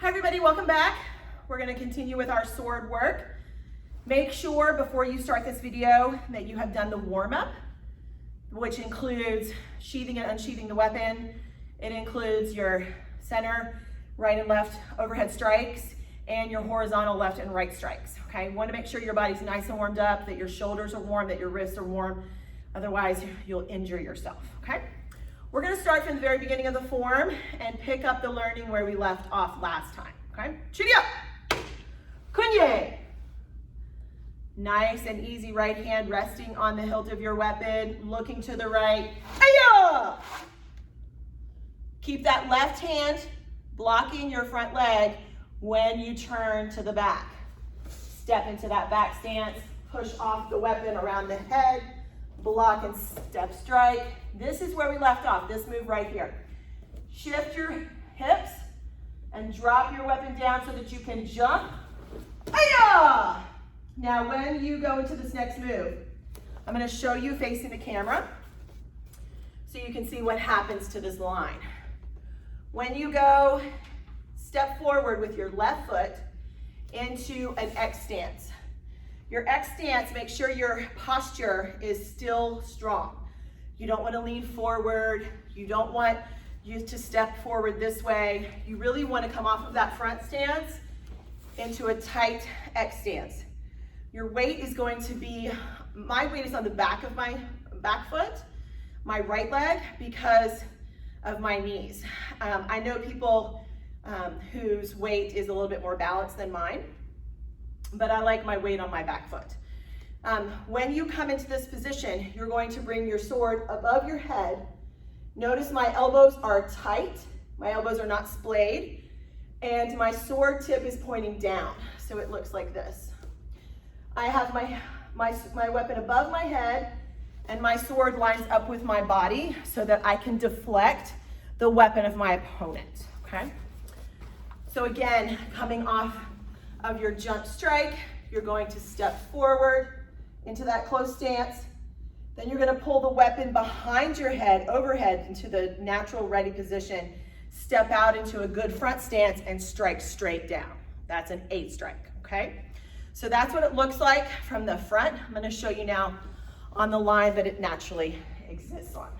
Hi everybody, welcome back. We're going to continue with our sword work. Make sure before you start this video that you have done the warm-up, which includes sheathing and unsheathing the weapon. It includes your center, right and left overhead strikes, and your horizontal left and right strikes. Okay, you want to make sure your body's nice and warmed up, that your shoulders are warm, that your wrists are warm. Otherwise, you'll injure yourself. Okay. We're going to start from the very beginning of the form and pick up the learning where we left off last time. Okay, chidi up, kunye. Nice and easy right hand resting on the hilt of your weapon, looking to the right. Aya! Keep that left hand blocking your front leg when you turn to the back. Step into that back stance, push off the weapon around the head, block and step strike. This is where we left off, this move right here. Shift your hips and drop your weapon down so that you can jump. Hi-ya! Now when you go into this next move, I'm going to show you facing the camera so you can see what happens to this line. When you go step forward with your left foot into an X stance. Your X stance, make sure your posture is still strong. You don't want to lean forward. You don't want you to step forward this way. You really want to come off of that front stance into a tight X stance. Your weight is going to be, my weight is on the back of my back foot, my right leg, because of my knees. I know people whose weight is a little bit more balanced than mine, but I like my weight on my back foot. When you come into this position, you're going to bring your sword above your head. Notice my elbows are tight. My elbows are not splayed. And my sword tip is pointing down. So it looks like this. I have my weapon above my head, and my sword lines up with my body so that I can deflect the weapon of my opponent, okay? So again, coming off of your jump strike, you're going to step forward into that close stance. Then you're going to pull the weapon behind your head, overhead, into the natural ready position. Step out into a good front stance and strike straight down. That's an 8 strike, okay? So that's what it looks like from the front. I'm going to show you now on the line that it naturally exists on.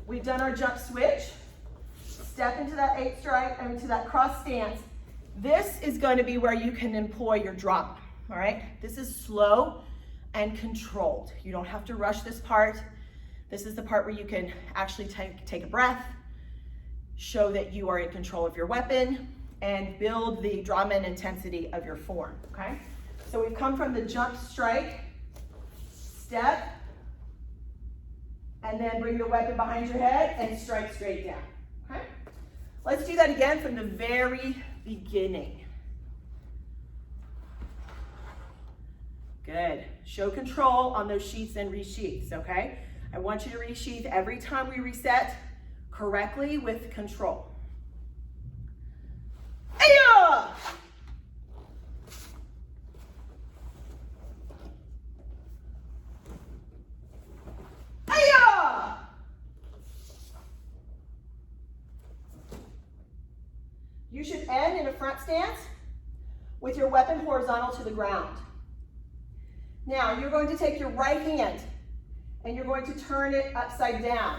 We've done our jump switch. Step into that 8 strike, into that cross stance. This is going to be where you can employ your drama, all right? This is slow and controlled. You don't have to rush this part. This is the part where you can actually take a breath, show that you are in control of your weapon, and build the drama and intensity of your form, okay? So we've come from the jump strike, step, and then bring the weapon behind your head and strike straight down, okay? Let's do that again from the very beginning. Good. Show control on those sheaths and resheaths, okay? I want you to resheath every time we reset correctly with control. Aya! Aya! You should end in a front stance with your weapon horizontal to the ground. Now, you're going to take your right hand and you're going to turn it upside down.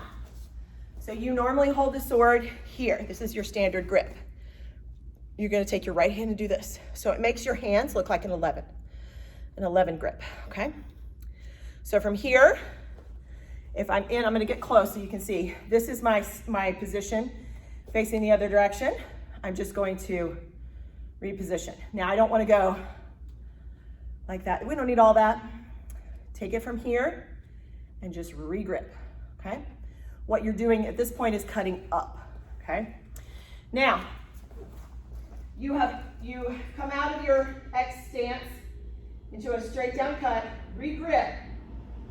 So you normally hold the sword here. This is your standard grip. You're going to take your right hand and do this. So it makes your hands look like an 11 grip, okay? So from here, if I'm in, I'm going to get close so you can see. This is my position facing the other direction. I'm just going to reposition. Now, I don't want to go like that. We don't need all that. Take it from here and just re-grip, okay? What you're doing at this point is cutting up, okay? Now, you come out of your X stance into a straight down cut, re-grip.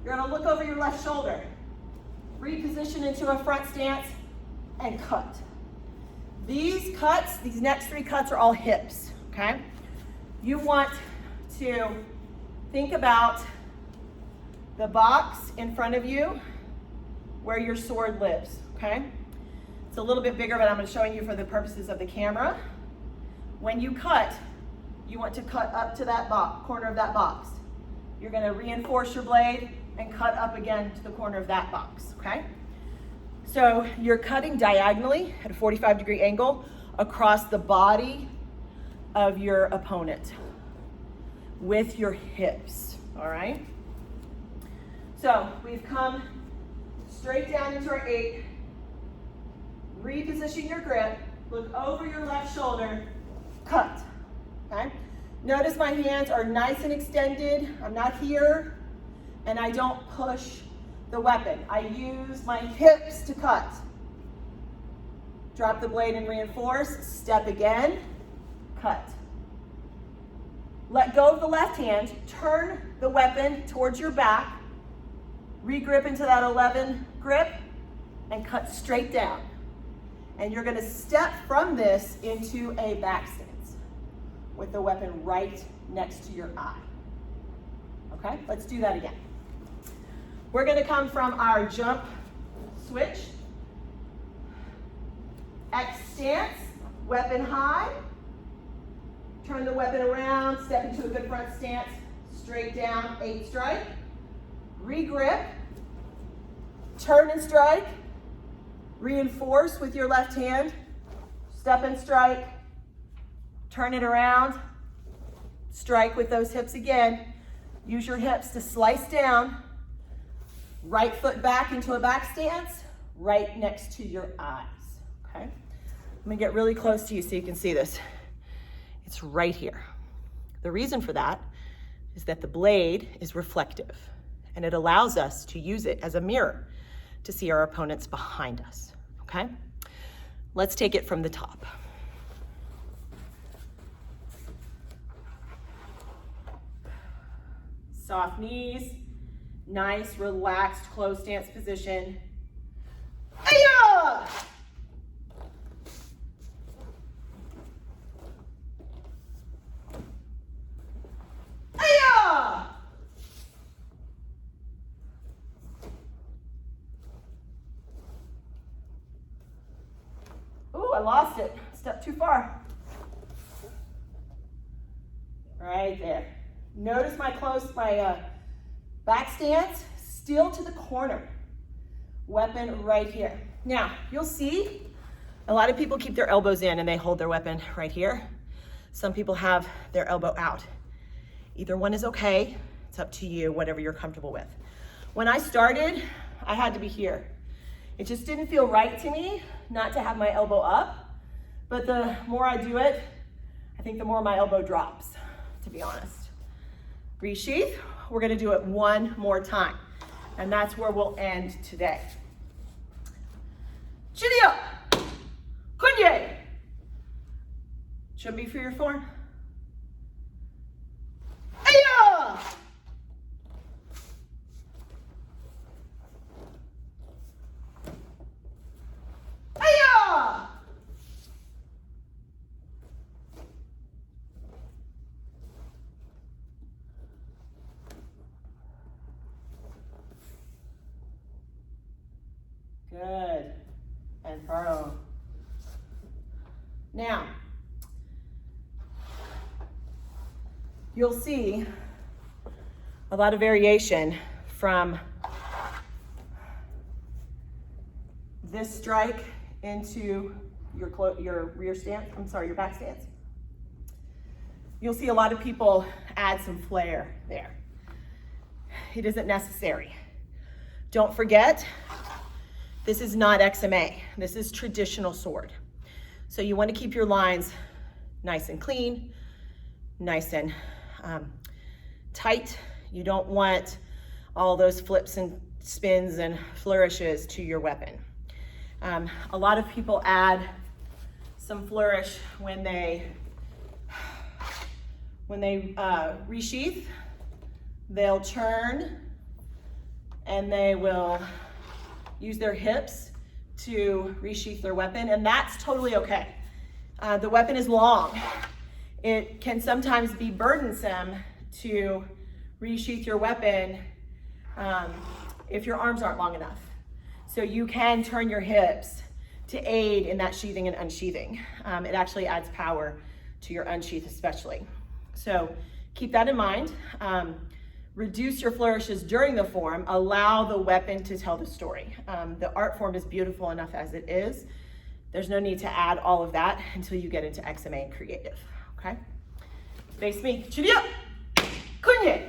You're gonna look over your left shoulder, reposition into a front stance, and cut. These cuts, these next 3 cuts are all hips, okay? You want to think about the box in front of you where your sword lives, okay? It's a little bit bigger, but I'm showing you for the purposes of the camera. When you cut, you want to cut up to that corner of that box. You're gonna reinforce your blade and cut up again to the corner of that box, okay? So you're cutting diagonally at a 45-degree angle across the body of your opponent with your hips, all right? So we've come straight down into our 8. Reposition your grip, look over your left shoulder, cut, okay? Notice my hands are nice and extended. I'm not here, and I don't push the weapon. I use my hips to cut. Drop the blade and reinforce, step again, cut. Let go of the left hand, turn the weapon towards your back, re-grip into that 11 grip, and cut straight down. And you're gonna step from this into a back stance with the weapon right next to your eye. Okay, let's do that again. We're gonna come from our jump switch, X stance, weapon high, turn the weapon around, step into a good front stance, straight down, 8 strike, re-grip, turn and strike, reinforce with your left hand, step and strike, turn it around, strike with those hips again. Use your hips to slice down, right foot back into a back stance, right next to your eyes, okay? I'm gonna get really close to you so you can see this. It's right here. The reason for that is that the blade is reflective and it allows us to use it as a mirror to see our opponents behind us, okay? Let's take it from the top. Soft knees, nice, relaxed, closed stance position. Ay-ya! Ay-ya! Ooh, I lost it. Step too far. Right there. Notice my back stance, still to the corner. Weapon right here. Now, you'll see a lot of people keep their elbows in and they hold their weapon right here. Some people have their elbow out. Either one is okay. It's up to you, whatever you're comfortable with. When I started, I had to be here. It just didn't feel right to me not to have my elbow up. But the more I do it, I think the more my elbow drops, to be honest. Resheath, we're gonna do it one more time. And that's where we'll end today. Chidia, kunye. Chumbi for your form. Aya! Aya! Good. And furrow. Now, you'll see a lot of variation from this strike into your rear stance, your back stance. You'll see a lot of people add some flair there. It isn't necessary. Don't forget, this is not XMA. This is traditional sword. So you want to keep your lines nice and clean, nice and tight. You don't want all those flips and spins and flourishes to your weapon. A lot of people add some flourish when they resheath. They'll turn and they will use their hips to resheath their weapon, and that's totally okay. The weapon is long. It can sometimes be burdensome to resheath your weapon if your arms aren't long enough. So you can turn your hips to aid in that sheathing and unsheathing. It actually adds power to your unsheath especially. So keep that in mind. Reduce your flourishes during the form. Allow the weapon to tell the story. The art form is beautiful enough as it is. There's no need to add all of that until you get into XMA and creative, okay? Face me, 준비요! kunye.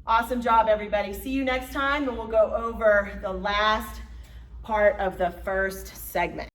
Awesome job, everybody. See you next time, and we'll go over the last part of the first segment.